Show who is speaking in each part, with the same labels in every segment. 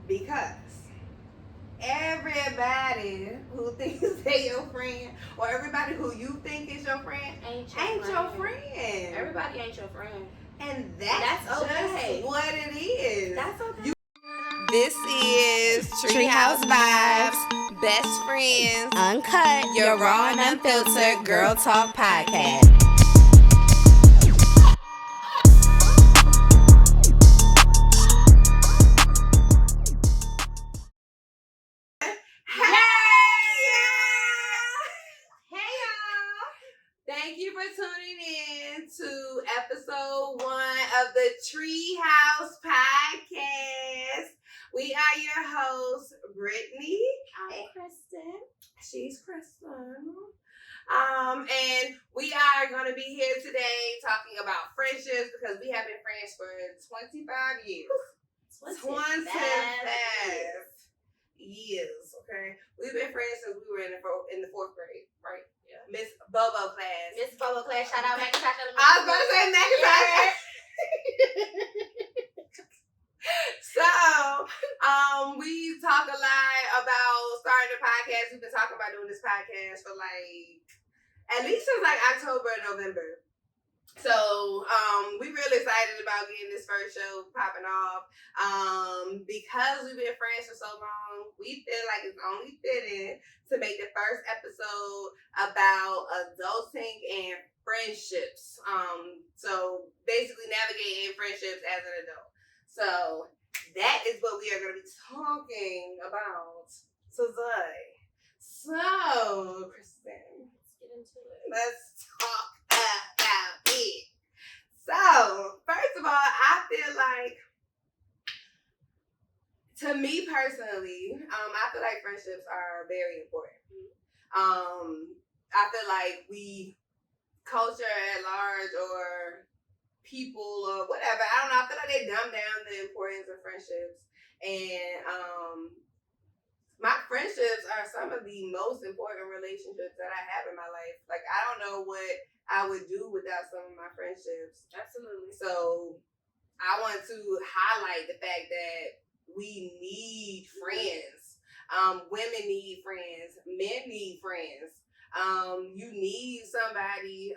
Speaker 1: Because everybody who thinks they your friend, or everybody who you think is your friend, ain't your friend.
Speaker 2: Everybody ain't your friend.
Speaker 1: And that's
Speaker 2: okay.
Speaker 1: Just what it is.
Speaker 2: That's okay.
Speaker 1: This is Treehouse Vibes, Best Friends, Uncut, your raw and unfiltered girl talk podcast. Thank you for tuning in to episode 1 of the Treehouse Podcast. We are your hosts, Brittany.
Speaker 2: I'm Kristen.
Speaker 1: She's Kristen. And we are going to be here today talking about friendships because we have been friends for 25 years. 25 years, okay? We've been friends since we were in the 4th grade, right?
Speaker 2: Yeah.
Speaker 1: Miss Bobo class.
Speaker 2: Shout out Macintosh.
Speaker 1: I was about to say Macintosh. So, we talk a lot about starting a podcast. We've been talking about doing this podcast for at least since October and November. So, we really excited about getting this first show popping off. Because we've been friends for so long, we feel like it's only fitting to make the first episode about adulting and friendships. So basically navigating friendships as an adult. So that is what we are going to be talking about today. So, Kristen,
Speaker 2: Let's get into it.
Speaker 1: Let's talk about it. So, first of all, I feel like, to me personally, I feel like friendships are very important. I feel like culture at large or people or whatever, I don't know, I feel like they dumb down the importance of friendships. And my friendships are some of the most important relationships that I have in my life. Like, I don't know what I would do without some of my friendships.
Speaker 2: Absolutely.
Speaker 1: So, I want to highlight the fact that we need friends. Women need friends. Men need friends. You need somebody,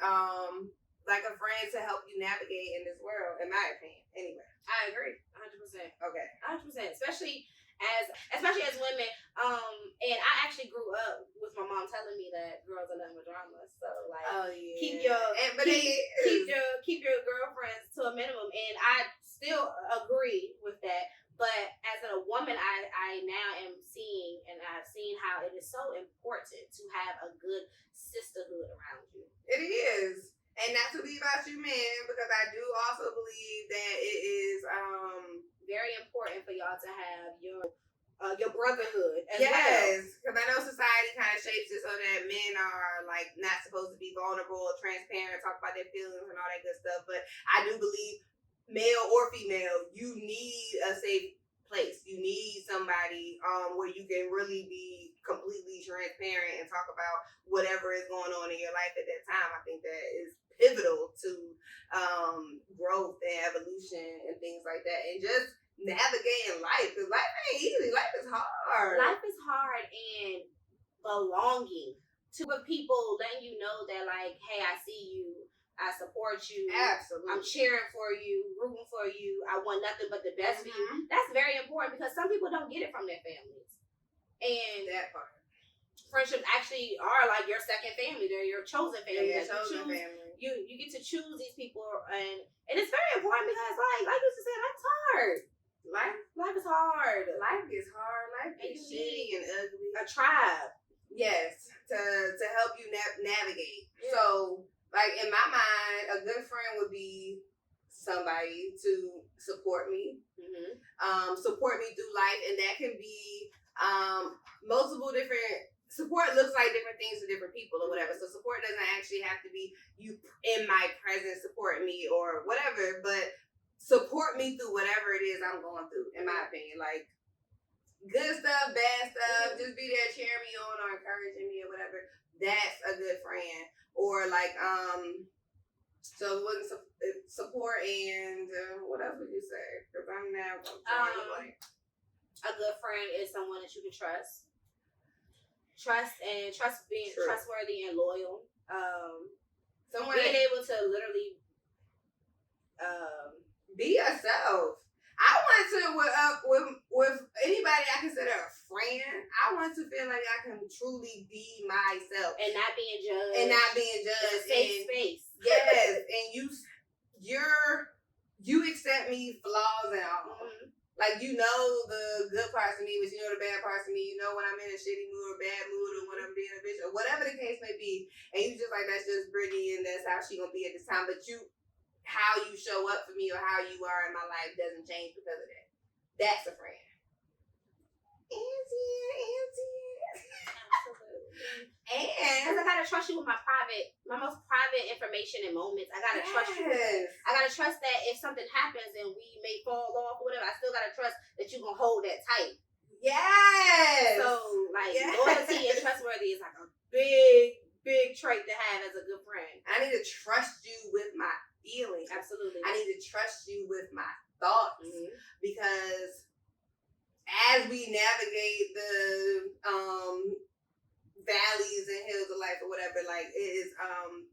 Speaker 1: like a friend to help you navigate in this world, in my opinion. Anyway.
Speaker 2: I agree. 100%.
Speaker 1: Okay.
Speaker 2: 100%. Especially as women. And I actually grew up with my mom telling me that girls are nothing but drama. So keep your girlfriends to a minimum. And I still agree with that. But as a woman, I now am seeing, and I've seen how it is so important to have a good sisterhood around you.
Speaker 1: It is. And not to leave out you men, because I do also believe that it is
Speaker 2: very important for y'all to have your brotherhood as well.
Speaker 1: Yes, because I know society kind of shapes it so that men are not supposed to be vulnerable or transparent, talk about their feelings and all that good stuff. But I do believe, male or female, you need a safe place. You need somebody where you can really be completely transparent and talk about whatever is going on in your life at that time. I think that is pivotal to growth and evolution and things like that, and just navigating life, because life ain't easy. Life is hard.
Speaker 2: Life is hard, and belonging to the people, letting you know that hey, I see you, I support you.
Speaker 1: Absolutely.
Speaker 2: I'm cheering for you, rooting for you. I want nothing but the best for you. That's very important because some people don't get it from their families. And
Speaker 1: that part.
Speaker 2: Friendships actually are like your second family. They're your chosen family.
Speaker 1: Yeah, chosen family.
Speaker 2: You get to choose these people, and it's very important because like you used to say, life's hard. Life is hard.
Speaker 1: Life is hard. Life is shitty and ugly.
Speaker 2: A tribe.
Speaker 1: Yes, to help you navigate.
Speaker 2: Yeah.
Speaker 1: So, in my mind, a good friend would be somebody to support me.
Speaker 2: Mm-hmm.
Speaker 1: Support me through life, and that can be multiple different. Support looks like different things to different people or whatever. So support doesn't actually have to be you in my presence support me or whatever, but support me through whatever it is I'm going through, in my opinion. Good stuff, bad stuff, just be there cheering me on or encouraging me or whatever. That's a good friend. Or so it wasn't support and what else would you say? Because I'm now going to blank.
Speaker 2: A good friend is someone that you can trust. Being
Speaker 1: True.
Speaker 2: trustworthy and loyal.
Speaker 1: Someone
Speaker 2: Being able to literally
Speaker 1: be yourself. I want to with anybody I consider a friend. I want to feel like I can truly be myself
Speaker 2: and not being judged.
Speaker 1: It's
Speaker 2: a safe space.
Speaker 1: Yes, and you accept me flaws and all.
Speaker 2: Mm-hmm.
Speaker 1: Like, you know the good parts of me, but you know the bad parts of me. You know when I'm in a shitty mood or bad mood, or when I'm being a bitch, or whatever the case may be. And you just like, that's just Brittany, and that's how she gonna be at this time. But how you show up for me or how you are in my life doesn't change because of that. That's a friend.
Speaker 2: And I gotta trust you with my most private information and moments. I gotta trust you with that. I gotta trust that if something happens and we may fall off or whatever, I still gotta trust that you're gonna hold that tight.
Speaker 1: Yes.
Speaker 2: So loyalty and trustworthy is like a big trait to have as a good friend.
Speaker 1: I need to trust you with my feelings.
Speaker 2: Absolutely.
Speaker 1: I need to trust you with my thoughts, because as we navigate the valleys and hills of life or whatever, like, it is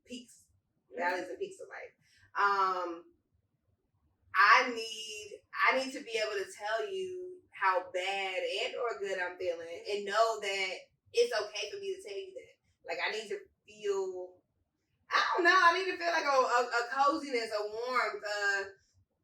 Speaker 1: peaks, valleys and peaks of life. I need to be able to tell you how bad and or good I'm feeling, and know that it's okay for me to tell you that. Like, I need to feel, I don't know, I need to feel like a coziness, a warmth.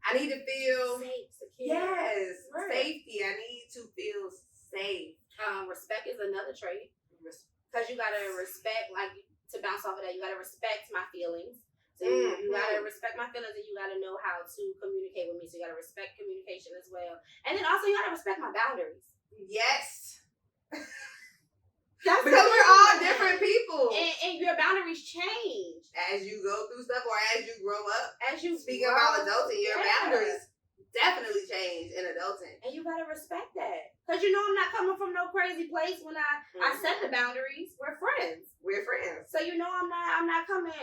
Speaker 1: I need to feel
Speaker 2: safe, secure.
Speaker 1: Yes, right. Safety. I need to feel safe.
Speaker 2: Respect is another trait. Because you gotta respect, like, to bounce off of that, you gotta respect my feelings. So you gotta respect my feelings, and you gotta know how to communicate with me. So you gotta respect communication as well. And then also you gotta respect my boundaries.
Speaker 1: Yes. Because we're all different people.
Speaker 2: And your boundaries change.
Speaker 1: As you go through stuff or as you grow up.
Speaker 2: As you
Speaker 1: speak about adulting, your boundaries definitely change in adulting.
Speaker 2: And you gotta respect that. Because you know I'm not coming from no crazy place when I set the boundaries. We're friends. So you know I'm not coming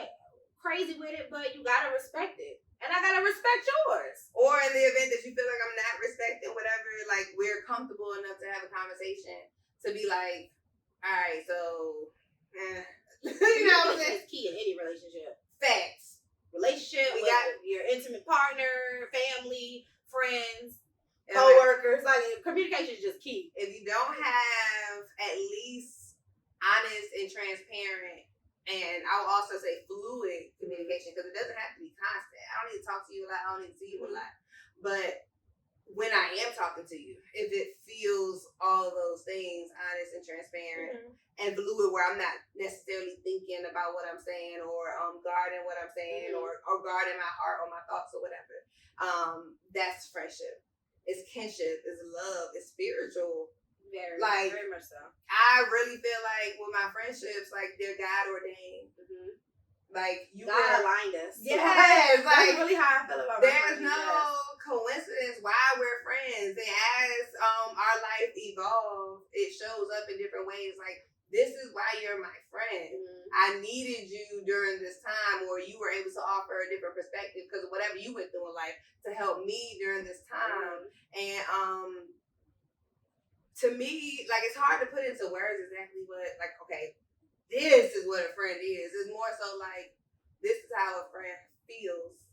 Speaker 2: crazy with it, but you gotta respect it. And I gotta respect yours.
Speaker 1: Or in the event that you feel like I'm not respecting whatever, like, we're comfortable enough to have a conversation to be like, all right, so you know what I'm saying?
Speaker 2: It's key in any relationship.
Speaker 1: Facts.
Speaker 2: Relationship with your intimate partner, family, friends, co-workers. Like, communication is just key.
Speaker 1: If you don't have at least honest and transparent, and I will also say fluid communication, because it doesn't have to be constant. I don't need to talk to you a lot. I don't need to see you a lot. But when I am talking to you, if it feels all of those things, honest and transparent and fluid, where I'm not necessarily thinking about what I'm saying or guarding what I'm saying or guarding my heart or my thoughts or whatever, that's friendship. It's kinship. It's love. It's spiritual.
Speaker 2: Very much so.
Speaker 1: I really feel like with my friendships, like, they're God ordained. Like,
Speaker 2: God aligned us.
Speaker 1: Yes, like,
Speaker 2: that's really how I feel about
Speaker 1: there's no coincidence why we're friends. And as our life evolves, it shows up in different ways. Like, this is why you're my friend. I needed you during this time, or you were able to offer a different perspective because of whatever you went through in life to help me during this time. And to me, like, it's hard to put into words exactly what, like, okay, this is what a friend is. It's more so like, this is how a friend feels.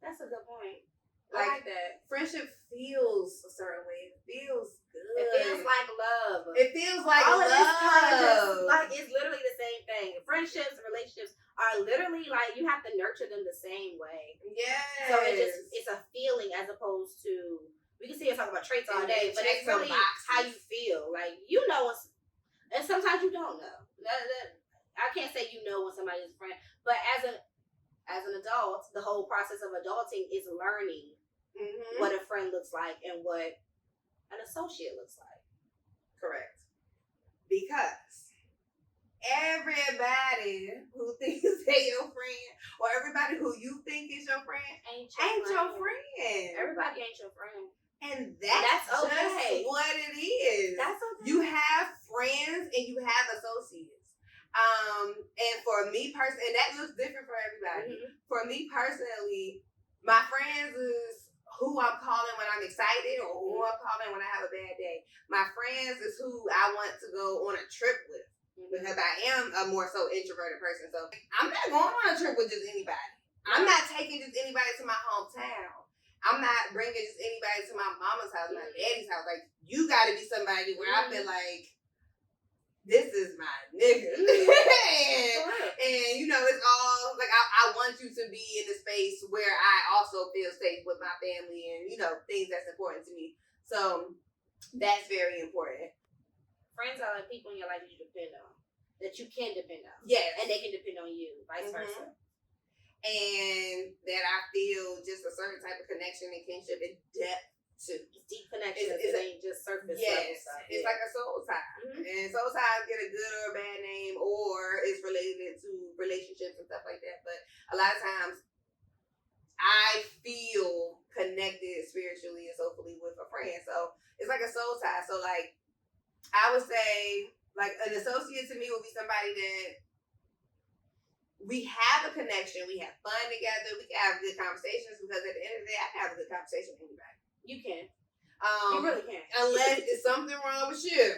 Speaker 2: That's a good point.
Speaker 1: Like,
Speaker 2: I like that.
Speaker 1: Friendship feels a certain way. It feels good.
Speaker 2: It feels like love.
Speaker 1: It feels like
Speaker 2: all
Speaker 1: love.
Speaker 2: Of this kind of just, like, it's literally the same thing. Friendships and relationships are literally like, you have to nurture them the same way.
Speaker 1: Yes.
Speaker 2: So it's a feeling as opposed to, we can see us talk about traits all day, but it's really how you feel. Like, you know, and sometimes you don't know. I can't say you know when somebody is a friend, but as an adult, the whole process of adulting is learning what a friend looks like and what an associate looks like.
Speaker 1: Correct. Because everybody who thinks they your friend, or everybody who you think is your friend, ain't your friend.
Speaker 2: Everybody ain't your friend.
Speaker 1: And that's okay. Just what it is.
Speaker 2: That's okay.
Speaker 1: You have friends and you have associates. And for me personally, and that looks different for everybody. For me personally, my friends is who I'm calling when I'm excited or who I'm don't call in when I have a bad day. My friends is who I want to go on a trip with. Because I am a more so introverted person. So I'm not going on a trip with just anybody. I'm not taking just anybody to my hometown. I'm not bringing just anybody to my mama's house, my daddy's house. Like, you got to be somebody where I feel like, this is my nigga. and, you know, it's all, like, I want you to be in a space where I also feel safe with my family and, you know, things that's important to me. So, that's very important.
Speaker 2: Friends are like people in your life that you depend on. That you can depend on.
Speaker 1: Yes.
Speaker 2: And they can depend on you, vice versa.
Speaker 1: And that I feel just a certain type of connection and kinship and depth to.
Speaker 2: Deep connection. It ain't just surface level stuff.
Speaker 1: It's like a soul tie. And soul ties get a good or a bad name, or it's related to relationships and stuff like that. But a lot of times I feel connected spiritually and soulfully with a friend. So it's like a soul tie. So like I would say, like, an associate to me would be somebody that we have a connection, we have fun together, we can have good conversations, because at the end of the day, I can have a good conversation with anybody.
Speaker 2: You can. You really can.
Speaker 1: Unless it's something wrong with you.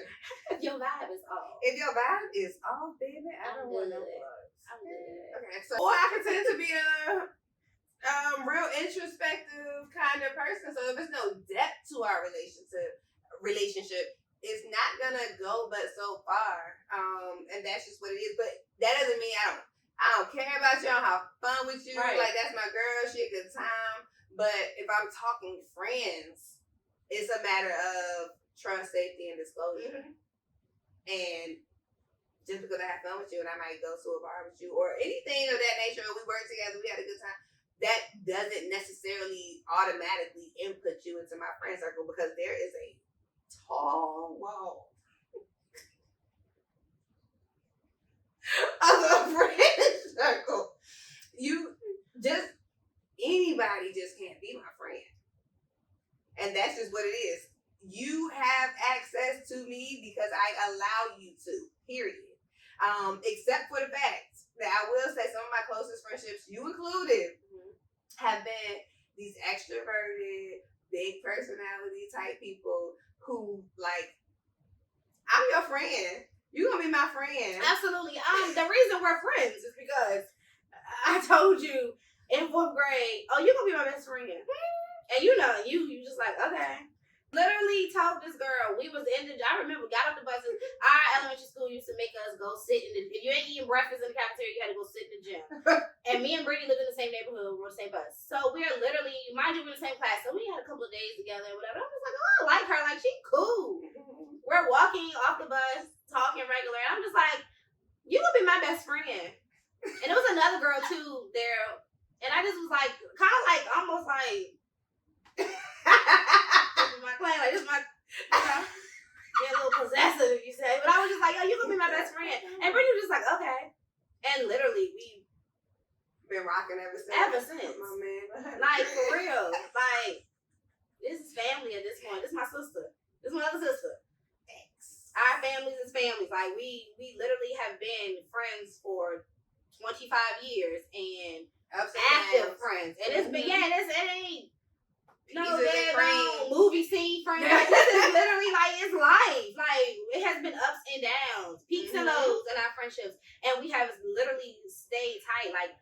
Speaker 2: If your vibe is off.
Speaker 1: If your vibe is off, baby, I don't want no plugs.
Speaker 2: I'm good.
Speaker 1: Okay, so, or I can tend to be a real introspective kind of person. So if there's no depth to our relationship, it's not gonna go but so far, and that's just what it is. But that doesn't mean I don't care about you. I don't have fun with you. Right. Like, that's my girl. She a good time. But if I'm talking friends, it's a matter of trust, safety, and disclosure. And just because I have fun with you and I might go to a bar with you or anything of that nature, or we work together, we had a good time, that doesn't necessarily automatically input you into my friend circle, because there is a tall wall of a friend circle. Anybody just can't be my friend. And that's just what it is. You have access to me because I allow you to, period. Except for the fact that I will say some of my closest friendships, you included, have been these extroverted, big personality type people who, like, I'm your friend. You gonna be my friend.
Speaker 2: Absolutely. The reason we're friends is because I told you in 4th grade, oh, you gonna be my best friend. And you know, you just like, okay. Literally told this girl, I remember, got off the buses. Our elementary school used to make us go sit if you ain't eating breakfast in the cafeteria, you had to go sit in the gym. And me and Brittany lived in the same neighborhood, we're on the same bus. So we're literally, mind you, we're in the same class. So we had a couple of days together and whatever. I was like, oh, I like her. Like, she cool. We're walking off the bus, talking regular. And I'm just like, you gonna be my best friend. And there was another girl too there. And I just was like, kind of like, almost like, my client, like, this is my, being a little possessive, you say. But I was just like, oh, you gonna be my best friend. And Brittany was just like, okay. And literally, we
Speaker 1: been rocking ever since.
Speaker 2: Oh, man. Like, for real. Like, this is family at this point. This is my sister. This is my other sister. Thanks. Our families is families. Like, we literally have been friends for 25 years and active friends. And it's been, it ain't movie scene friends. Like, this is literally, like, it's life. Like, it has been ups and downs, peaks and lows in our friendships. And we have literally stayed tight, like,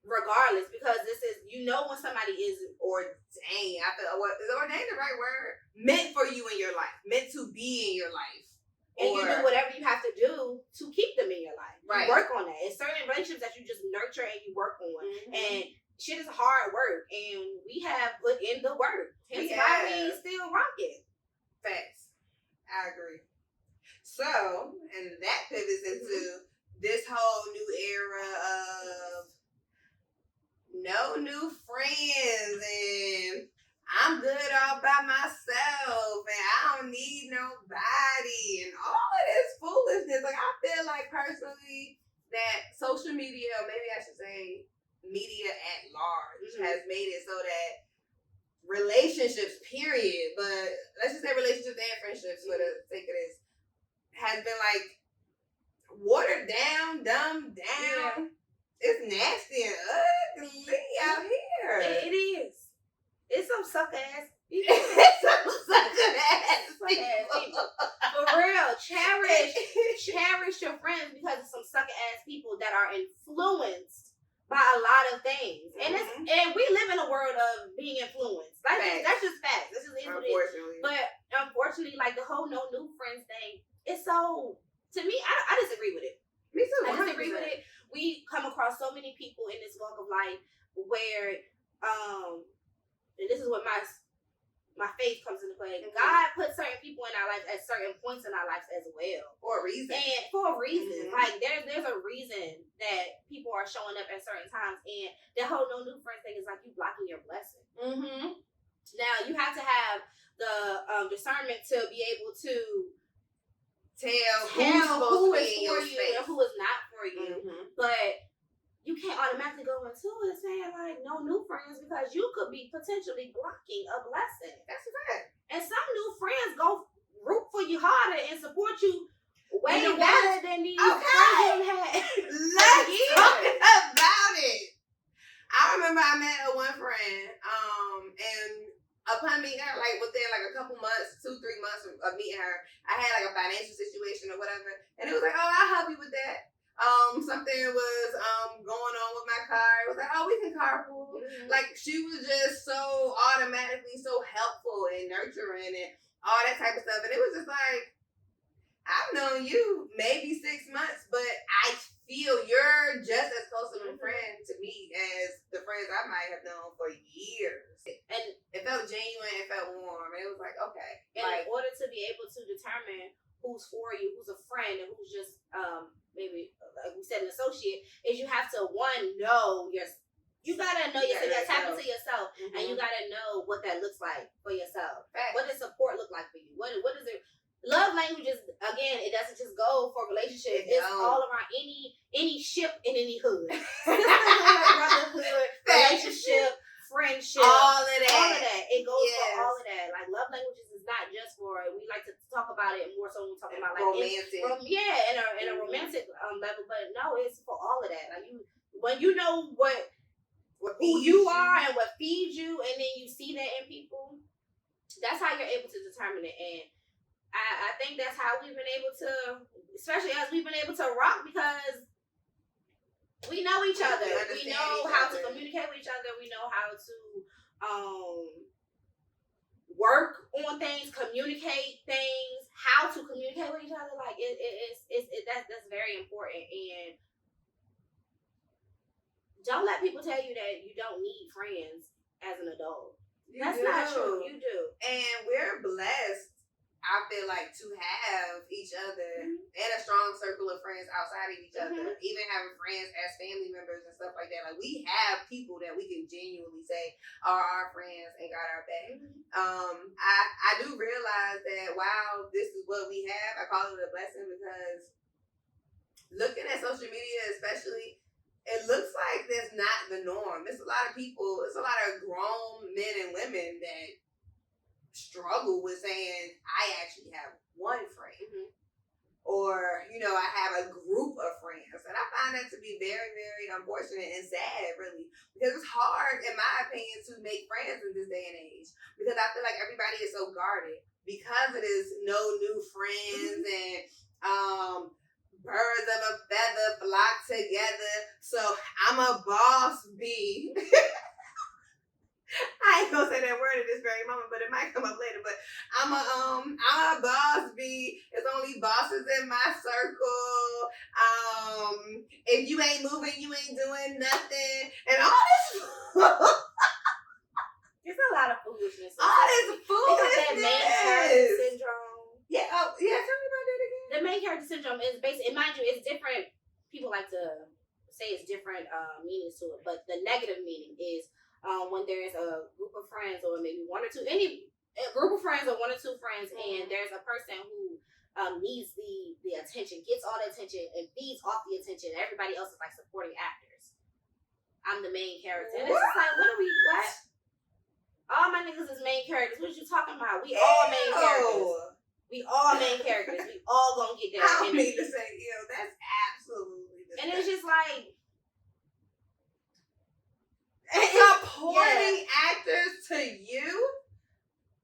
Speaker 2: regardless, because this is, you know, when somebody is ordained. I feel, is ordained the right word? Meant for you in your life. Meant to be in your life. And you do whatever you have to do to keep them in your life. Right. You work on that. It's certain relationships that you just nurture and you work on. And shit is hard work, and we have put in the work. Hence why we still rocking. Facts. I agree. So, and that pivots into this whole new era of no new friends, and I'm good all by myself, and I don't need nobody, and all of this foolishness. Like, I feel like personally that social media, or maybe I should say media at large, has made it so that relationships, period, but let's just say relationships and friendships for the sake of this, has been like watered down, dumbed down. It's nasty and ugly out here. It is. It's some suck ass. It's some cherish your friends because of some sucker ass people that are influenced by a lot of things. And and we live in a world of being influenced. That's just facts. This is
Speaker 1: unfortunately.
Speaker 2: But unfortunately, like the whole no new friends thing, it's so, to me, I disagree with it.
Speaker 1: Me too. 100%.
Speaker 2: I disagree with it. We come across so many people in this walk of life where and this is what my faith comes into play. God put certain people in our lives at certain points in our lives as well.
Speaker 1: For a reason.
Speaker 2: And for a reason. Like there's a reason that people are showing up at certain times, and the whole no new friends thing is like you blocking your blessing. Now you have to have the discernment to be able to
Speaker 1: tell
Speaker 2: who is for you
Speaker 1: space.
Speaker 2: and who is not for you. But you can't automatically go into it saying like no new friends, because you could be potentially blocking a blessing.
Speaker 1: That's a fact.
Speaker 2: And some new friends go root for you harder and support you way
Speaker 1: better
Speaker 2: than these
Speaker 1: friends
Speaker 2: you had.
Speaker 1: Let's talk about it. I remember I met one friend, and upon meeting her, like within like a couple months, 2-3 months of meeting her, I had like a financial situation or whatever, and it was like, oh, I'll help you with that. Something was going on with my car. It was like, oh, we can carpool. Like she was just so automatically so helpful and nurturing and all that type of stuff. And it was just like, I've known you maybe 6 months, but I feel you're just as close of a friend to me as the friends I might have known for years. And it felt genuine, it felt warm, and it was like, okay.
Speaker 2: And
Speaker 1: like,
Speaker 2: in order to be able to determine who's for you, who's a friend, and who's just maybe, like we said, an associate, is you have to know you gotta know yourself. You gotta tap into yourself, and you gotta know what that looks like for yourself.
Speaker 1: Facts.
Speaker 2: What does support look like for you? What is it? Love languages, again, it doesn't just go for relationships. It's all around any ship in any hood. Brotherhood, relationship, friendship,
Speaker 1: all of that.
Speaker 2: It goes for all of that. Like love languages is not just for, we like to talk about it more so when we talk about like
Speaker 1: romantic.
Speaker 2: In a romantic level, but no, it's for all of that. Like when you know who you are and what feeds you, and then you see that in people, that's how you're able to determine it. And I think that's how we've been able to, especially as we've been able to rock, because we know each other. We know how to communicate with each other. We know how to work on things, communicate things, how to communicate with each other. Like that's very important. And don't let people tell you that you don't need friends as an adult. That's not true. You do.
Speaker 1: And we're blessed, I feel like, to have each other and a strong circle of friends outside of each other, even having friends as family members and stuff like that. Like, we have people that we can genuinely say are our friends and got our back. I do realize that while this is what we have, I call it a blessing, because looking at social media especially, it looks like that's not the norm. It's a lot of people, it's a lot of grown men and women that struggle with saying, I actually have one friend. Or, I have a group of friends. And I find that to be very, very unfortunate and sad, really. Because it's hard, in my opinion, to make friends in this day and age. Because I feel like everybody is so guarded. Because it is no new friends and birds of a feather flock together. So I'm a boss bee. I ain't gonna say that word at this very moment, but it might come up later. But I'm a boss bee. There's only bosses in my circle. If you ain't moving, you ain't doing nothing, and all this.
Speaker 2: There's a lot of foolishness.
Speaker 1: All this foolishness.
Speaker 2: That main character syndrome.
Speaker 1: Yeah. Oh, yeah. Tell me about that again.
Speaker 2: The main character syndrome is basically, mind you, it's different. People like to say it's different meanings to it, but the negative meaning is when there's a group of friends, or maybe a group of friends or one or two friends, and there's a person who needs the attention, gets all the attention, and feeds off the attention. Everybody else is like supporting actors. I'm the main character. And it's just like, what? All my niggas is main characters. What you talking about? We all main characters. We all main characters. We all gonna get that.
Speaker 1: I don't need to say, that's absolutely disgusting.
Speaker 2: And it's just like,
Speaker 1: supporting actors to you?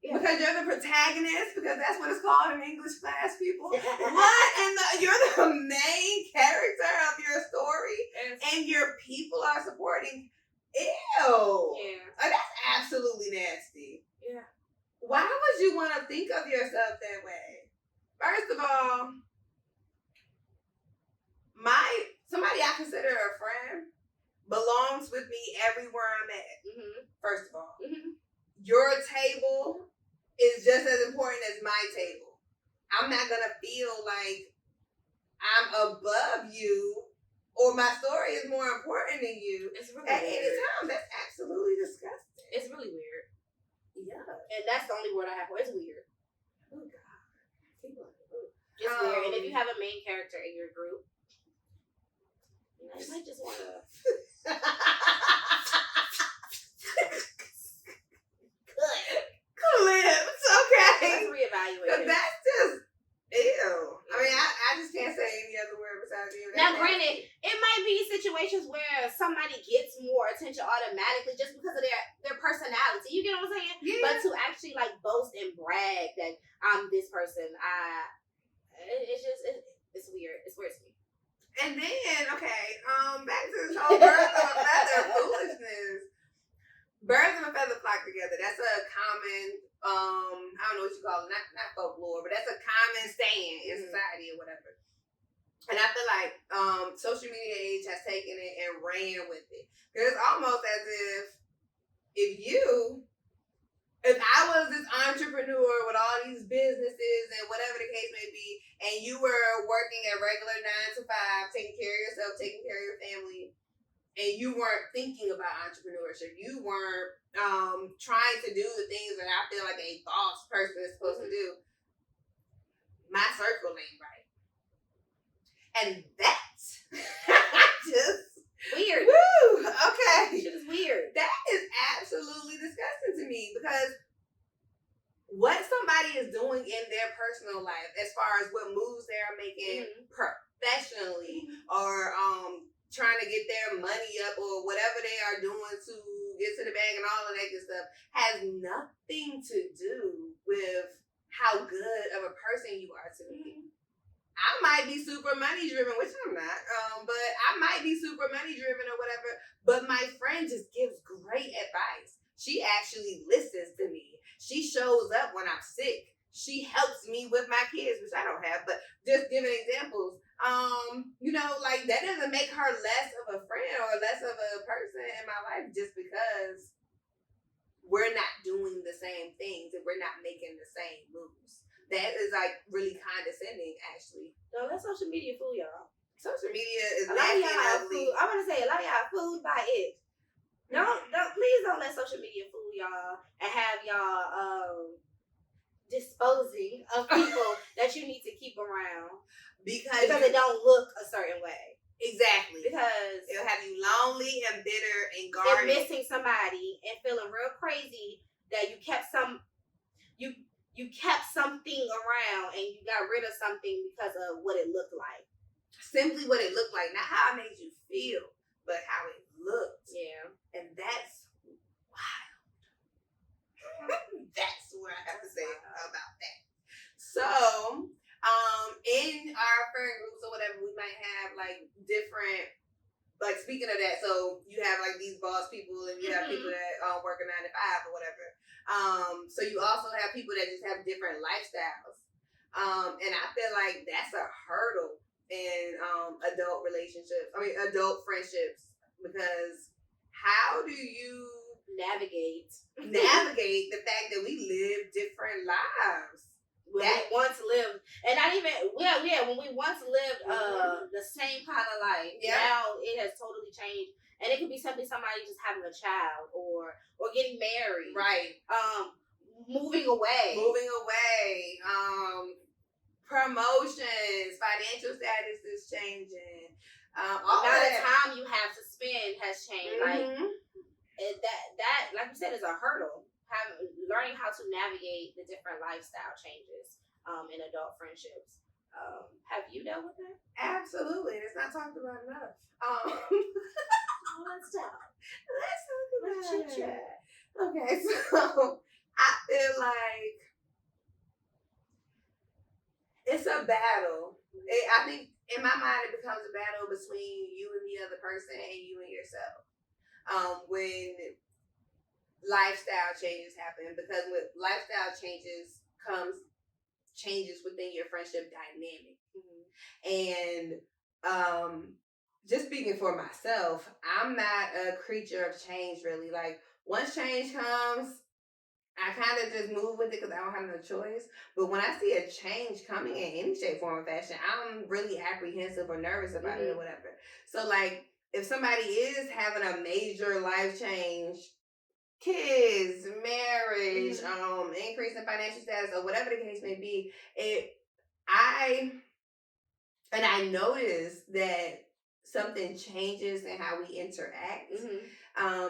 Speaker 2: Yeah.
Speaker 1: Because because you're the protagonist, because that's what it's called in English class, people. What? And you're the main character of your story, and your people are supporting. Ew.
Speaker 2: Yeah.
Speaker 1: That's absolutely nasty.
Speaker 2: Yeah.
Speaker 1: Why would you want to think of yourself that way? First of all, somebody I consider a friend belongs with me everywhere I'm at.
Speaker 2: Mm-hmm.
Speaker 1: First of all,
Speaker 2: Mm-hmm.
Speaker 1: your table is just as important as my table. I'm not gonna feel like I'm above you or my story is more important than you
Speaker 2: It's really
Speaker 1: at
Speaker 2: weird.
Speaker 1: any time. That's absolutely disgusting.
Speaker 2: It's really weird.
Speaker 1: Yeah.
Speaker 2: And that's the only word I have for it. It's weird.
Speaker 1: Oh God.
Speaker 2: It's weird. And if you have a main character in your group, you might just want to.
Speaker 1: Clips, okay.
Speaker 2: Let's reevaluate
Speaker 1: Because
Speaker 2: it.
Speaker 1: that's just ew. I mean, I just can't say any other word besides ew.
Speaker 2: Now, granted, it might be situations where somebody gets more attention automatically just because of their personality. You get what I'm saying?
Speaker 1: Yeah.
Speaker 2: But to actually like boast and brag that I'm this person, it's weird. It's weird to me.
Speaker 1: And then, okay, back to this whole birds of a feather foolishness. Birds of a feather flock together. That's a common, I don't know what you call it, not folklore, but that's a common saying in society or whatever. And I feel like social media age has taken it and ran with it. Because it's almost as if I was this entrepreneur with all these businesses and whatever the case may be, and you were working a regular 9 to 5, taking care of yourself, taking care of your family, and you weren't thinking about entrepreneurship, you weren't trying to do the things that I feel like a boss person is supposed to do, my circle ain't right. And that's just
Speaker 2: weird.
Speaker 1: Woo! Okay.
Speaker 2: Shit is weird.
Speaker 1: That is absolutely disgusting to me because what somebody is doing in their personal life as far as what moves they are making professionally or trying to get their money up or whatever they are doing to get to the bag and all of that good stuff has nothing to do with how good of a person you are to me. I might be super money driven, which I'm not, but I might be super money driven or whatever, but my friend just gives great advice. She actually listens to me. She shows up when I'm sick. She helps me with my kids, which I don't have, but just giving examples. Like that doesn't make her less of a friend or less of a person in my life just because we're not doing the same things and we're not making the same moves. That is like really condescending, actually.
Speaker 2: Don't let social media fool y'all.
Speaker 1: Social media is
Speaker 2: a lot of
Speaker 1: nasty
Speaker 2: y'all
Speaker 1: and
Speaker 2: are
Speaker 1: ugly.
Speaker 2: fooled. I'm gonna say a lot of y'all are fooled by it. Please don't let social media fool y'all and have y'all disposing of people that you need to keep around because it don't look a certain way.
Speaker 1: Exactly.
Speaker 2: Because
Speaker 1: it'll have you lonely and bitter and
Speaker 2: and
Speaker 1: guarded.
Speaker 2: missing somebody and feeling real crazy that you kept something around and you got rid of something because of what it looked like.
Speaker 1: Simply what it looked like, not how it made you feel, but how it looked.
Speaker 2: Yeah.
Speaker 1: And that's wild. That's what I have to say about that. So, in our friend groups or whatever, we might have like different, like speaking of that, so you have like these boss people and you have people that work a 9 to 5 or whatever. So you also have people that just have different lifestyles. And I feel like that's a hurdle in adult friendships, because how do you
Speaker 2: navigate
Speaker 1: the fact that we live different lives?
Speaker 2: When we once lived, and not even when we once lived the same kind of life. Yeah. Now it has totally changed, and it could be somebody just having a child or getting married,
Speaker 1: right?
Speaker 2: Moving away,
Speaker 1: promotions, financial status is changing.
Speaker 2: All the time you have to spend has changed.
Speaker 1: Mm-hmm.
Speaker 2: Like that, like you said, is a hurdle. Learning how to navigate the different lifestyle changes in adult friendships. Have you dealt with that?
Speaker 1: Absolutely. It's not talked about enough.
Speaker 2: Let's talk.
Speaker 1: Let's talk about
Speaker 2: chit-chat.
Speaker 1: Okay, so I feel like it's a battle. I think in my mind it becomes a battle between you and the other person and you and yourself. When lifestyle changes happen, because with lifestyle changes comes changes within your friendship dynamic. And just speaking for myself, I'm not a creature of change really. Like once change comes, I kind of just move with it because I don't have no choice. But when I see a change coming in any shape, form, or fashion, I'm really apprehensive or nervous about it or whatever. So like if somebody is having a major life change, kids, marriage, increase in financial status, or whatever the case may be, I notice that something changes in how we interact.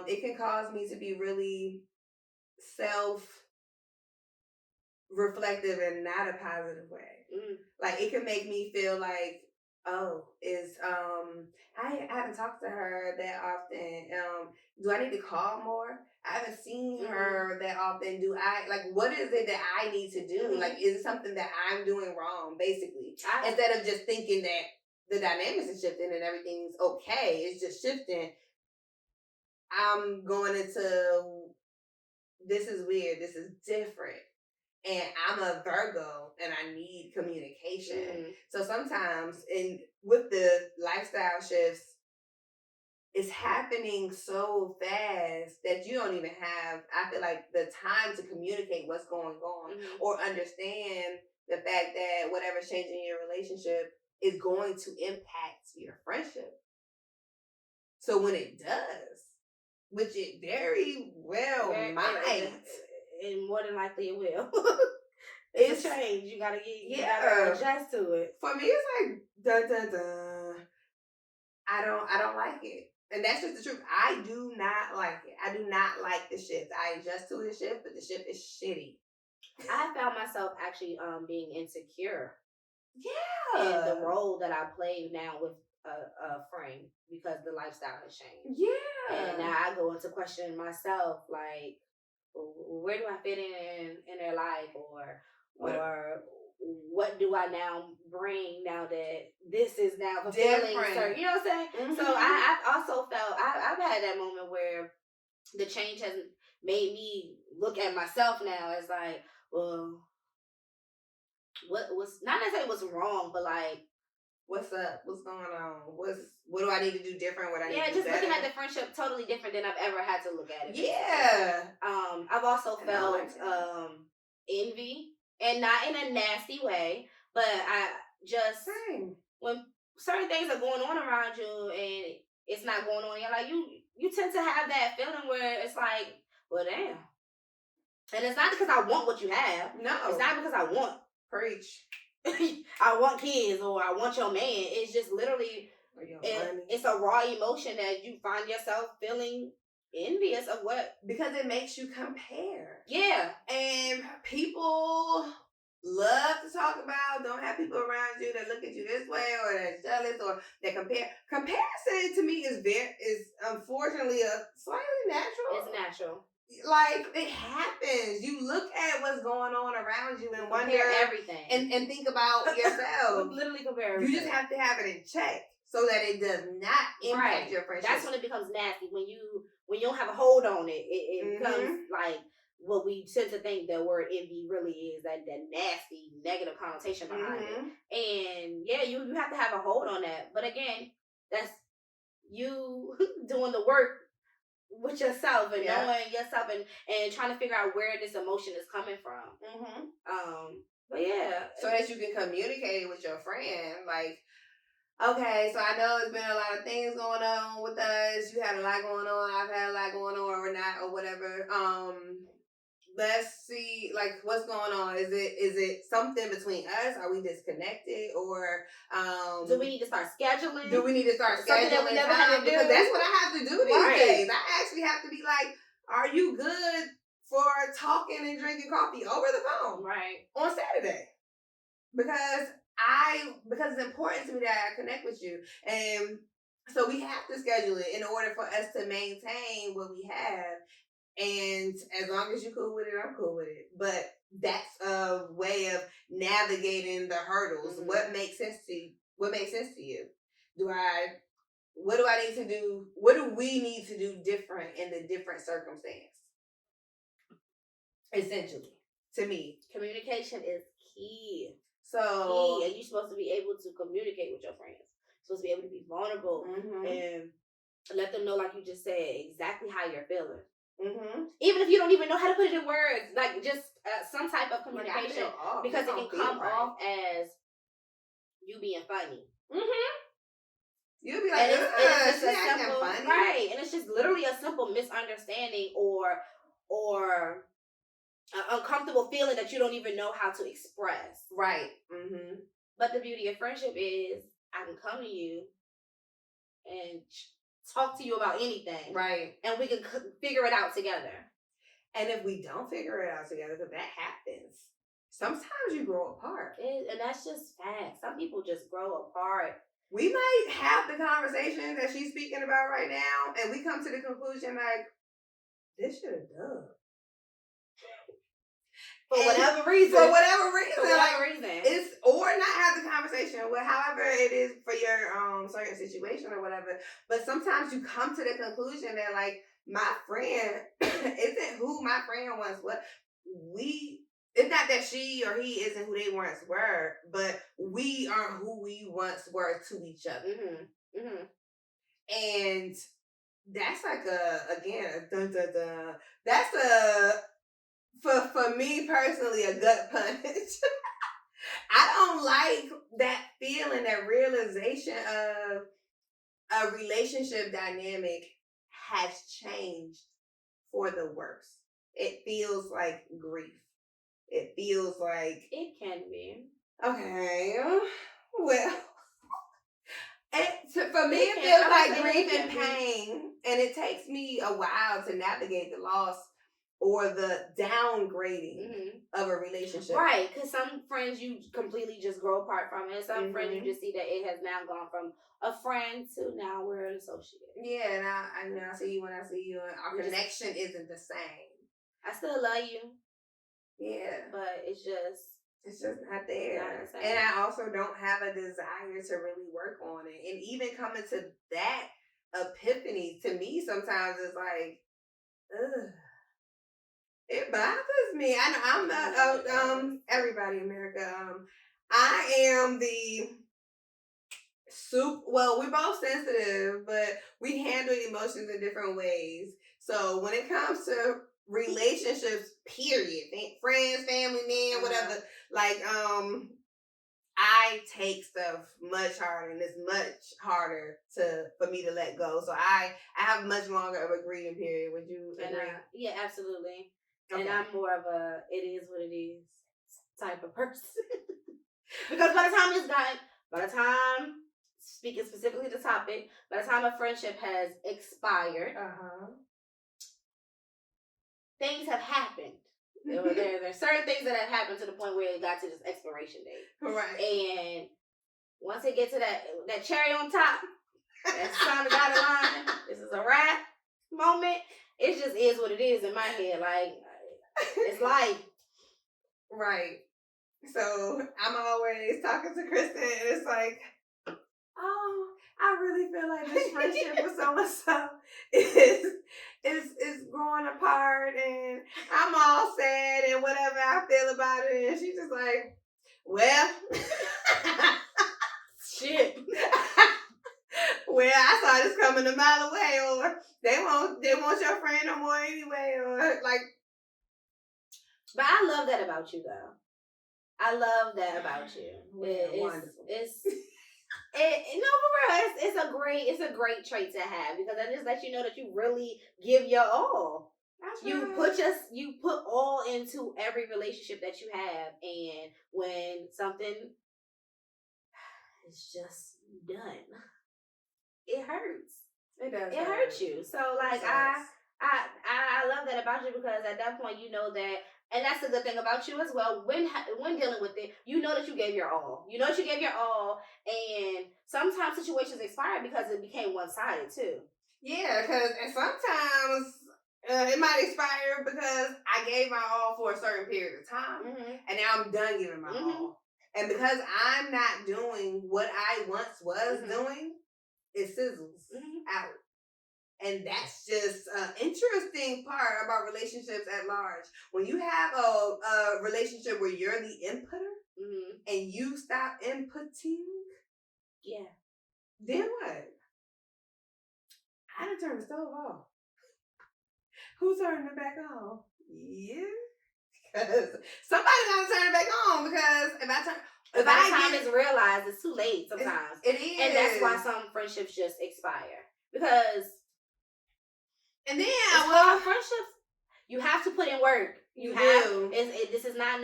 Speaker 1: It can cause me to be really self-reflective and not a positive way. Like it can make me feel like, oh, I haven't talked to her that often. Do I need to call more? I haven't seen her that often. What is it that I need to do? Like, is it something that I'm doing wrong, basically? Instead of just thinking that the dynamics are shifting and everything's okay, it's just shifting. I'm going into, this is weird, this is different. And I'm a Virgo and I need communication. So sometimes with the lifestyle shifts, it's happening so fast that you don't even have, I feel like, the time to communicate what's going on or understand the fact that whatever's changing in your relationship is going to impact your friendship. So when it does, which it very well might,
Speaker 2: and more than likely it will. It's a change. You gotta adjust to it.
Speaker 1: For me, it's like dun dun dun. I don't like it, and that's just the truth. I do not like it. I do not like the shift. I adjust to the shift, but the shift is shitty.
Speaker 2: I found myself actually being insecure.
Speaker 1: Yeah.
Speaker 2: In the role that I play now with a friend because the lifestyle has changed.
Speaker 1: Yeah.
Speaker 2: And now I go into questioning myself, like, where do I fit in their life, or what do I now bring now that this is now fulfilling certain, you know what I'm saying? So I've also felt I've had that moment where the change has made me look at myself now as like, well, what's not necessarily what's wrong, but like,
Speaker 1: what's up? What's going on? What do I need to do different? What I need to do
Speaker 2: just
Speaker 1: better?
Speaker 2: looking at the friendship totally different than I've ever had to look at it.
Speaker 1: Yeah.
Speaker 2: I've also felt envy, and not in a nasty way, but I just when certain things are going on around you and it's not going on, you're like you tend to have that feeling where it's like, well, damn. And it's not because I want what you have.
Speaker 1: No.
Speaker 2: It's not because I want.
Speaker 1: Preach.
Speaker 2: I want kids or I want your man. It's just literally, it's a raw emotion that you find yourself feeling envious of what.
Speaker 1: Because it makes you compare.
Speaker 2: Yeah.
Speaker 1: And people love to talk about, don't have people around you that look at you this way or that's jealous or that compare. Comparison to me is unfortunately slightly natural.
Speaker 2: It's natural.
Speaker 1: Like, it happens. You look at what's going on around you and wonder
Speaker 2: everything
Speaker 1: and think about yourself.
Speaker 2: Literally compare everything.
Speaker 1: You just have to have it in check so that it does not impact your friendship.
Speaker 2: That's when it becomes nasty. When you don't have a hold on it, it becomes like what we tend to think the word envy really is, that nasty negative connotation behind it. And yeah, you have to have a hold on that. But again, that's you doing the work with yourself and knowing yourself and trying to figure out where this emotion is coming from. But yeah,
Speaker 1: so that you can communicate with your friend, like, okay, so I know it's been a lot of things going on with us. You had a lot going on. I've had a lot going on, or not, or whatever. Let's see, like, what's going on. Is it something between us? Are we disconnected, or
Speaker 2: do we need to start scheduling?
Speaker 1: Something that we never had to do? Because that's what I have to do these days. I actually have to be like, are you good for talking and drinking coffee over the phone, on Saturday? Because it's important to me that I connect with you, and so we have to schedule it in order for us to maintain what we have. And as long as you're cool with it, I'm cool with it. But that's a way of navigating the hurdles.
Speaker 2: Mhm.
Speaker 1: What makes sense to you? What makes sense to you? What do I need to do? What do we need to do different in the different circumstance? Essentially, to me.
Speaker 2: Communication is key.
Speaker 1: So
Speaker 2: Key. And you're supposed to be able to communicate with your friends. You're supposed to be able to be vulnerable and let them know, like you just said, exactly how you're feeling. Even if you don't even know how to put it in words, like just some type of communication,
Speaker 1: like
Speaker 2: because it can come off as you being funny.
Speaker 1: You'll be like,
Speaker 2: it's
Speaker 1: she acting funny,
Speaker 2: right? And it's just literally a simple misunderstanding or an uncomfortable feeling that you don't even know how to express.
Speaker 1: Right.
Speaker 2: But the beauty of friendship is I can come to you and talk to you about anything.
Speaker 1: Right.
Speaker 2: And we can figure it out together.
Speaker 1: And if we don't figure it out together, because that happens, sometimes you grow apart.
Speaker 2: And that's just fact. Some people just grow apart.
Speaker 1: We might have the conversation that she's speaking about right now, and we come to the conclusion like, this should have done.
Speaker 2: For whatever reason.
Speaker 1: It's or not have the conversation, well, however it is for your certain situation or whatever. But sometimes you come to the conclusion that like my friend isn't who my friend once was. It's not that she or he isn't who they once were, but we aren't who we once were to each other. And that's like that's for me personally, a gut punch. I don't like that feeling, that realization of a relationship dynamic has changed for the worse. It feels like grief. It feels like...
Speaker 2: It can be.
Speaker 1: Okay. Well, for me, it feels like grief and pain. And it takes me a while to navigate the loss or the downgrading of a relationship.
Speaker 2: Right, because some friends you completely just grow apart from, and some friends you just see that it has now gone from a friend to now we're an associate.
Speaker 1: Yeah, and I see you when I see you, and our connection isn't the same.
Speaker 2: I still love you.
Speaker 1: Yeah.
Speaker 2: But it's just
Speaker 1: not there. And I also don't have a desire to really work on it. And even coming to that epiphany, to me, sometimes it's like, ugh. It bothers me. I know I'm not everybody in America. I am the well, we're both sensitive, but we handle emotions in different ways. So when it comes to relationships, period, friends, family, men, whatever, like I take stuff much harder, and it's much harder for me to let go. So I have much longer of a grieving period. Would you agree?
Speaker 2: Yeah, absolutely.
Speaker 1: Okay.
Speaker 2: And I'm more of a it is what it is type of person. Because by the time speaking specifically the topic, by the time a friendship has expired, things have happened. There's certain things that have happened to the point where it got to this expiration date.
Speaker 1: Right.
Speaker 2: And once it gets to that cherry on top, that's time to dot the line. This is a wrap moment. It just is what it is in my head. Like, it's life.
Speaker 1: Right. So I'm always talking to Kristen, and it's like, oh, I really feel like this friendship with so-and-so is growing apart, and I'm all sad and whatever I feel about it. And she's just like, well,
Speaker 2: shit.
Speaker 1: Well, I saw this coming a mile away, or they want your friend no more anyway, or like.
Speaker 2: But I love that about you, though. I love that about you.
Speaker 1: Wonderful.
Speaker 2: For real, it's a great trait to have, because that just lets you know that you really give your all.
Speaker 1: That's
Speaker 2: you put all into every relationship that you have, and when something is just done, it hurts.
Speaker 1: It does.
Speaker 2: It hurts you. So like I love that about you, because at that point you know that. And that's the good thing about you as well. When dealing with it, you know that you gave your all. You know that you gave your all. And sometimes situations expire because it became one-sided too.
Speaker 1: Yeah, because sometimes It might expire because I gave my all for a certain period of time, and now I'm done giving my all. And because I'm not doing what I once was doing, it sizzles out. And that's just an interesting part about relationships at large. When you have a relationship where you're the inputter and you stop inputting, then what? I done turned the stove off. Who's turning it back on? Yeah. Because somebody gotta turn it back on, because if I turn...
Speaker 2: By the time it's realized, it's too late sometimes.
Speaker 1: It is.
Speaker 2: And that's why some friendships just expire. Because...
Speaker 1: And then...
Speaker 2: friendships, you have to put in work. You have... This is not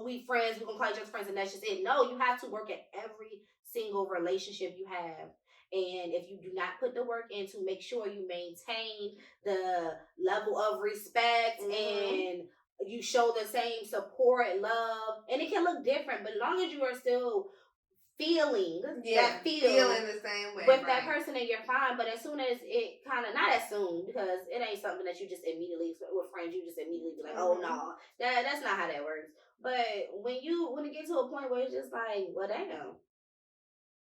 Speaker 2: we friends, we're going to call each other friends and that's just it. No, you have to work at every single relationship you have. And if you do not put the work in to make sure you maintain the level of respect and you show the same support, love, and it can look different, but as long as you are still feeling
Speaker 1: feeling the same way
Speaker 2: with that person, and you're fine. But as soon as it kind of, not as soon, because it ain't something that you just immediately, with friends, you just immediately be like, oh no, that's not how that works. But when it gets to a point where it's just like, well, damn.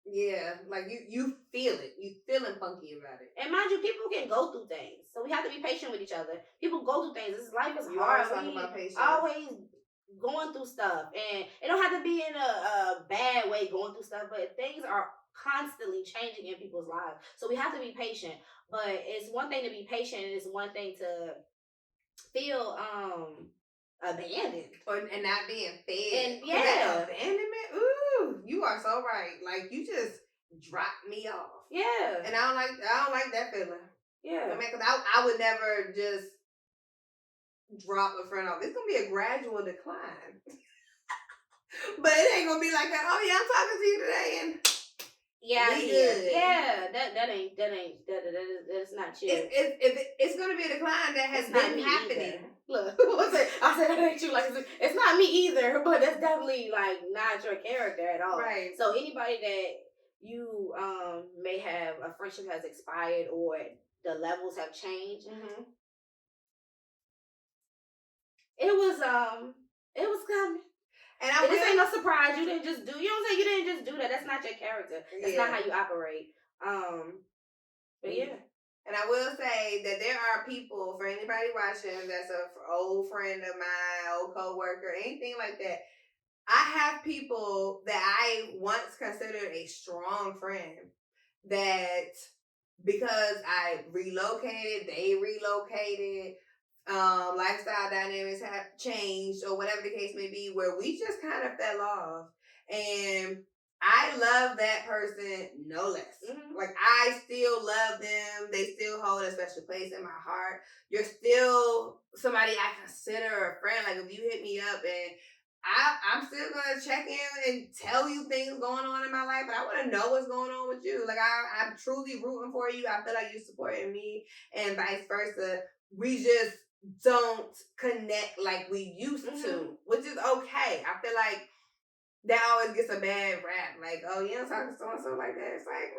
Speaker 1: Yeah, like you feel it. You feeling funky about it.
Speaker 2: And mind you, people can go through things. So we have to be patient with each other. People go through things. This life is hard.
Speaker 1: Talking about patience.
Speaker 2: Always going through stuff. And it don't have to be in a bad way going through stuff, but things are constantly changing in people's lives. So we have to be patient. But it's one thing to be patient, and it's one thing to feel abandoned.
Speaker 1: And not being fed.
Speaker 2: And
Speaker 1: abandonment? Ooh, you are so right. Like, you just dropped me off.
Speaker 2: Yeah.
Speaker 1: And I don't like that feeling.
Speaker 2: Yeah.
Speaker 1: I mean, because I would never just drop a friend off. It's going to be a gradual decline. But it ain't going to be like that. Oh, yeah, I'm talking to you today, and
Speaker 2: that's not you.
Speaker 1: It's going to be a decline that has been happening.
Speaker 2: Either. Look, I said that ain't you. Like, it's not me either, but that's definitely like not your character at all.
Speaker 1: Right.
Speaker 2: So anybody that you may have a friendship has expired or the levels have changed. It was coming. And this ain't no surprise. You didn't just do. You don't say you didn't just do that. That's not your character. That's not how you operate. But yeah.
Speaker 1: And I will say that there are people, for anybody watching, that's an old friend of mine, old co-worker, anything like that. I have people that I once considered a strong friend that, because I relocated, they relocated, lifestyle dynamics have changed, or whatever the case may be, where we just kind of fell off. And I love that person no less. Like, I still love them. They still hold a special place in my heart. You're still somebody I consider a friend. Like, if you hit me up, and I'm still going to check in and tell you things going on in my life, but I want to know what's going on with you. Like, I'm truly rooting for you. I feel like you're supporting me, and vice versa. We just don't connect like we used to, which is okay. I feel like that always gets a bad rap. Like, oh, you don't talk to so-and-so like that. It's like,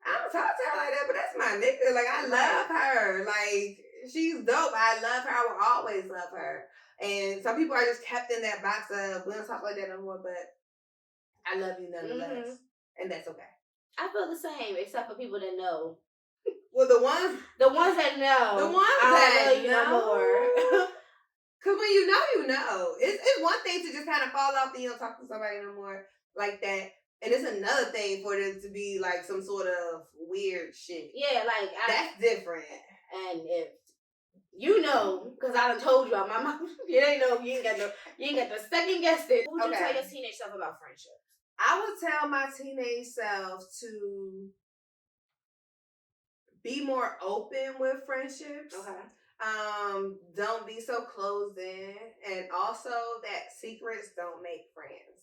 Speaker 1: I don't talk to her like that, but that's my nigga. Like, I love her. Like, she's dope. I love her. I will always love her. And some people are just kept in that box of, we don't talk like that no more, but I love you nonetheless. And that's okay.
Speaker 2: I feel the same, except for people that know.
Speaker 1: Well, the ones that know. The ones that
Speaker 2: love you no more.
Speaker 1: Because when you know, you know. It's one thing to just kind of fall off and you don't talk to somebody no more like that. And it's another thing for them to be like some sort of weird shit.
Speaker 2: Yeah, like...
Speaker 1: That's different.
Speaker 2: And if you know, because I done told you out my mouth, you ain't know, you ain't got the second guess it. What would you tell your teenage self about friendships?
Speaker 1: I would tell my teenage self to be more open with friendships.
Speaker 2: Okay.
Speaker 1: Don't be so closed in, and also that secrets don't make friends.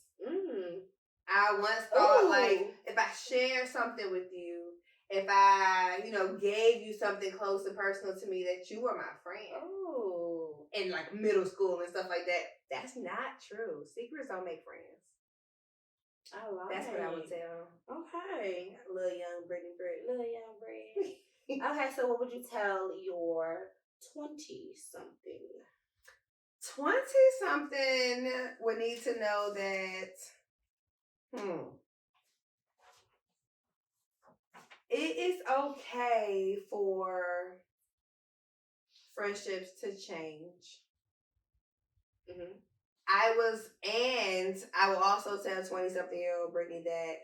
Speaker 1: I once thought, like, if I share something with you, if I, gave you something close and personal to me, that you were my friend. In like middle school and stuff like that. That's not true. Secrets don't make friends. That's what I would tell.
Speaker 2: Okay.
Speaker 1: Little young Brittany Britt.
Speaker 2: Okay, so what would you tell your 20-something?
Speaker 1: 20-something would need to know that, it is okay for friendships to change.
Speaker 2: Mm-hmm.
Speaker 1: I will also tell 20-something-year-old Brittany that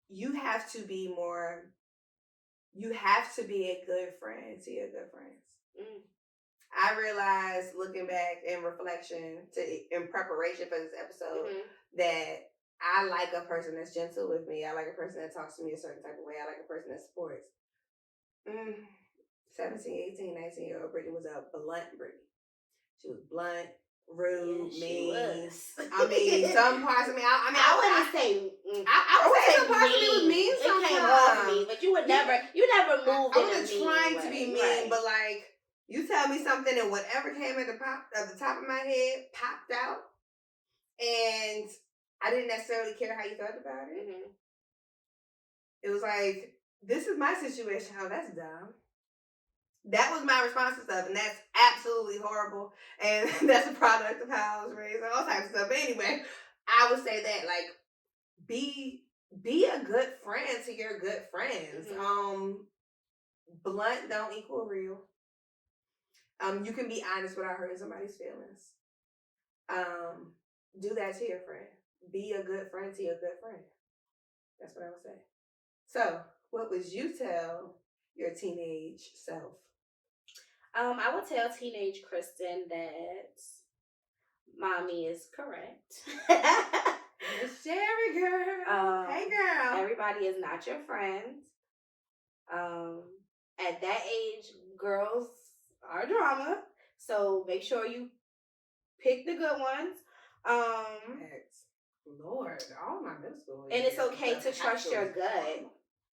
Speaker 1: you have to be a good friend to your good friends.
Speaker 2: Mm.
Speaker 1: I realized, looking back in reflection in preparation for this episode, that I like a person that's gentle with me. I like a person that talks to me a certain type of way. I like a person that supports. 17, 18, 19-year-old Brittany was a blunt Brittany. She was blunt, rude, mean. I mean, some parts of me. I
Speaker 2: wouldn't say.
Speaker 1: I would say some parts of me was mean.
Speaker 2: It came off me, but you never moved.
Speaker 1: I wasn't trying to be mean, but like, you tell me something and whatever came at the top of my head popped out, and I didn't necessarily care how you felt about it. Mm-hmm. It was like, this is my situation. Oh, that's dumb. That was my response to stuff, and that's absolutely horrible. And that's a product of how I was raised and all types of stuff. But anyway, I would say that, like, be a good friend to your good friends. Mm-hmm. Blunt don't equal real. You can be honest without hurting somebody's feelings. Do that to your friend. Be a good friend to your good friend. That's what I would say. So, what would you tell your teenage self?
Speaker 2: I would tell teenage Kristen that mommy is correct.
Speaker 1: Miss Sherry, girl. Hey, girl.
Speaker 2: Everybody is not your friend. At that age, girls are drama, so make sure you pick the good ones.
Speaker 1: Lord, all my middle school.
Speaker 2: And it's okay to trust your gut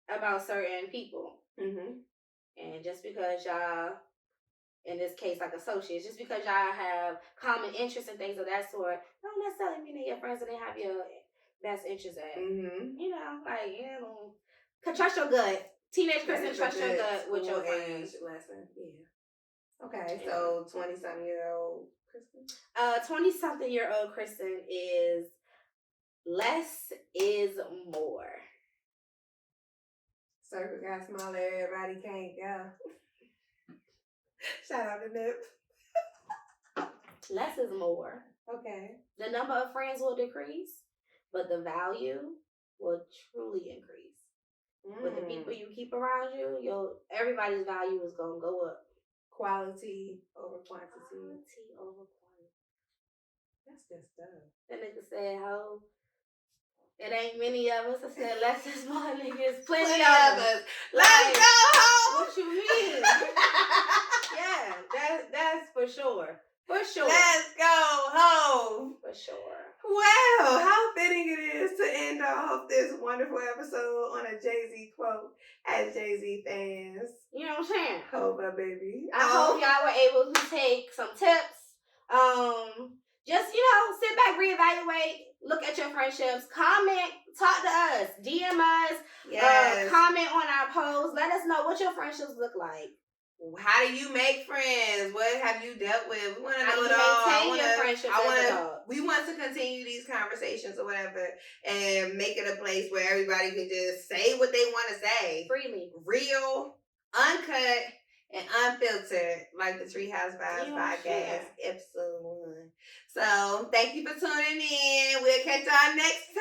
Speaker 2: about certain people. Mm-hmm. And just because y'all, in this case, like associates, just because y'all have common interests and things of that sort, don't necessarily mean that your friends didn't have your best interests at. Mm-hmm. You know, like, trust your gut. Teenage Kristen, trust your gut with your friends.
Speaker 1: Lesson, yeah. Okay, so 20-something-year-old Kristen?
Speaker 2: 20-something-year-old Kristen is less is more.
Speaker 1: Circle got smaller, everybody can't go. Shout out to Nip.
Speaker 2: Less is more.
Speaker 1: Okay.
Speaker 2: The number of friends will decrease, but the value will truly increase. With the people you keep around you, everybody's value is gonna go up.
Speaker 1: Quality over quantity.
Speaker 2: Quality over quantity.
Speaker 1: That's good stuff.
Speaker 2: That nigga said, "Ho, it ain't many of us." I said, "Less is more, niggas. Plenty of us.
Speaker 1: Let's go home."
Speaker 2: What you mean? Yeah, that's for sure. For sure.
Speaker 1: Let's go home.
Speaker 2: For sure.
Speaker 1: Well, how fitting it is to end off this wonderful episode on a Jay-Z quote as Jay-Z fans.
Speaker 2: You know what I'm saying?
Speaker 1: Hova, baby.
Speaker 2: I hope y'all were able to take some tips. Just, sit back, reevaluate, look at your friendships, comment, talk to us, DM us, comment on our posts. Let us know what your friendships look like.
Speaker 1: How do you make friends? What have you dealt with? We want to know it all. We want to continue these conversations or whatever and make it a place where everybody can just say what they want to say.
Speaker 2: Freely.
Speaker 1: Real, uncut, and unfiltered, like the Treehouse Vibes podcast, episode 1. So, thank you for tuning in. We'll catch y'all next